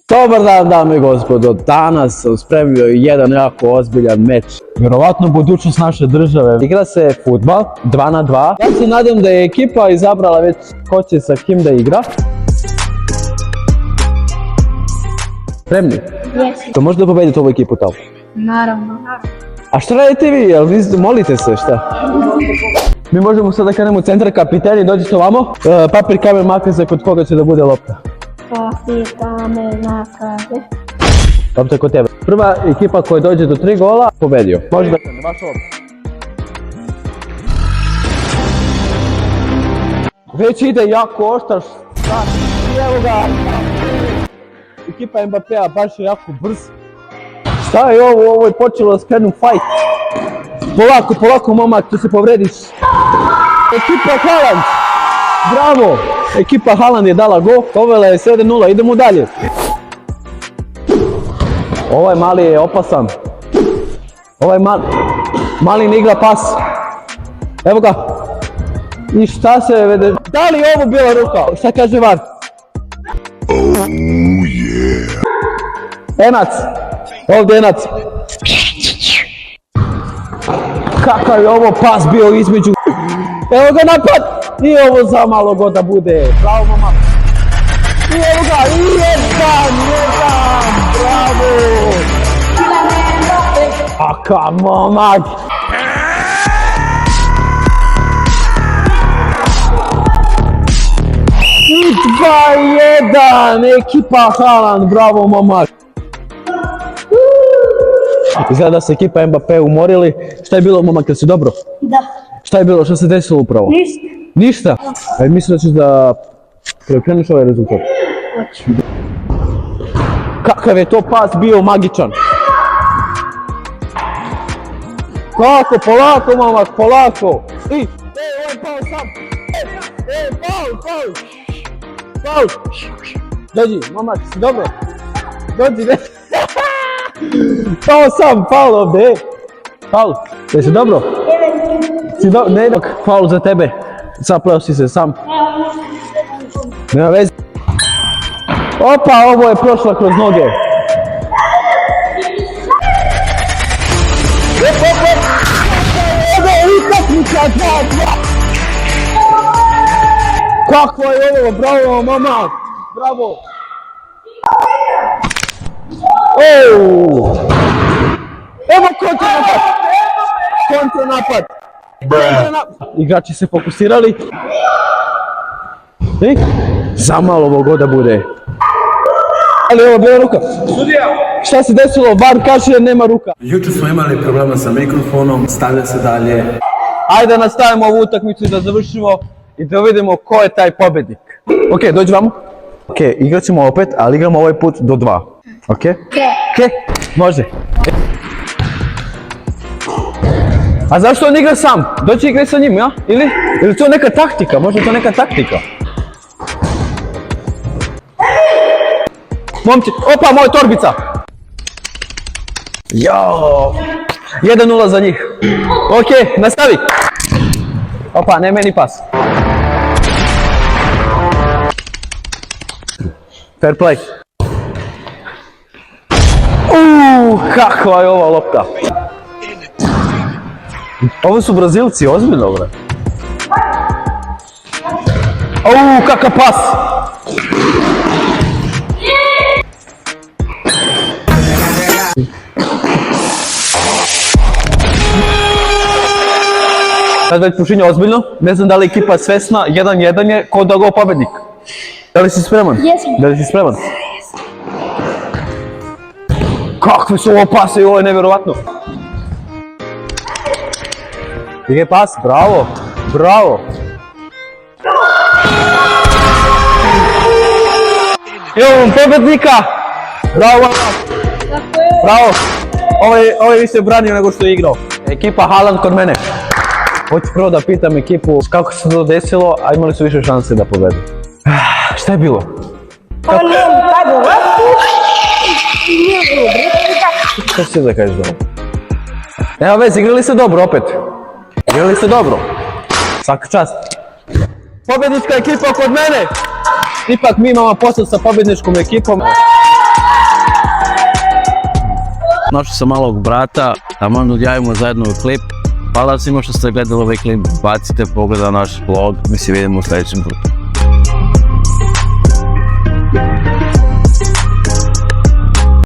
Dobar dan, dame i gospodo, danas sam spremio jedan jako ozbiljan meč. Vjerovatno budućnost naše države. Igra se fudbal, 2 na 2. Ja se nadam da je ekipa izabrala već ko će sa kim da igra. Spremni? Jesi. To možda pobedite ovu ekipu tamo? Naravno. A šta radite vi? Jel vi molite se, šta? Mi možemo sada krenemo u centar, kapiteni, dođite ovamo. Papir, kamen, makica, kod koga će da bude lopta? Papir, kamen, nakaze. Lopta kod tebe. Prva ekipa koja dođe do 3 gola, pobedio. Može da krene, vaša lopta. Već ide jako oštar. Evo ga. Ekipa Mbappéa baš je jako brz. Šta je ovo? Ovo je počelo da skrenu fight. Polako momak, tu se povrediš. Ekipa Haaland. Bravo. Ekipa Haaland je dala gol. Povela je 7-0. Idemo dalje. Ovaj mali je opasan. Ovaj mali ne igra pas. Evo ga. I šta se vede? Da li je ovo bila ruka? Šta kaže VAR? Oh yeah. Enac. Ovdje Enac. Kakav je ovo pas bio između. Evo ga napad. I ovo za malo god da bude. Bravo momak. I evo ga. I jedan. Bravo. Kakav momak. I 2-1. Ekipa Haaland. Bravo momak. Izgleda da se ekipa Mbappé umorili. Šta je bilo, momak, jel si dobro? Da. Šta je bilo, šta se desilo upravo? Ništa. Ništa? Mislim da ćeš da preokreneš ovaj rezultat. Hoću. Kakav je to pas bio magičan. Kako, polako momak, polako. I, ovaj pao sam. Paul. Dođi, momak, si dobro? Dođi, ne. Pao sam, Paul ovdje. Paul, jesi dobro? Si dobro? Ne, Paul za tebe. Zapleo si se sam. Nema veze. Opa, ovo je prošla kroz noge. Ovo je utakmica 2-2. Kakvo je ovo, bravo momak. Bravo. Evo kontranapad. Igrači se fokusirali. I zamalo ovo god da bude. Ali ovo bila ruka. Šta se desilo? VAR kaže da nema ruka. Jučer smo imali problema sa mikrofonom, stavlja se dalje. Ajde da nastavimo ovu utakmicu i da završimo i da vidimo ko je taj pobednik. Ok, dođi vamo. Ok, igrat ćemo opet, ali igramo ovaj put do 2. Ok? Ok, može. A zašto on igra sam? Doći igraj sa njim, ja? Ili to neka taktika? Možda to neka taktika? Momci, opa, moja torbica! Jao! 1-0 za njih. Ok, nastavi! Opa, ne meni pas. Fair play. Kakva je ova lopta. Ovo su Brazilci, ozbiljno bre. Kakav pas. Sad već pušinje ozbiljno, ne znam da li ekipa svesna, 1-1 je, ko da go pobednik. Da li si spreman? Jesam. Da li si spreman? Kakve su ovo pase i ovo je nevjerovatno. Gdje pas? Bravo! Bravo! Imamo pobednika! Bravo! Bravo! Ovo je više branio nego što je igrao. Ekipa Haaland kod mene. Hoću prvo da pitam ekipu kako se to desilo, a imali su više šanse da pobedu. Šta je bilo? Što si da kažeš dobro? Nema veze, igrali ste dobro opet. Igrali ste dobro. Svaka čast. Pobjednička ekipa kod mene. Ipak mi imamo posao sa pobjedničkom ekipom. Našli sam malog brata, a možda odjavimo zajedno klip. Hvala svima što ste gledali ovaj klip, bacite pogled na naš vlog, mi se vidimo u sljedećem klipu.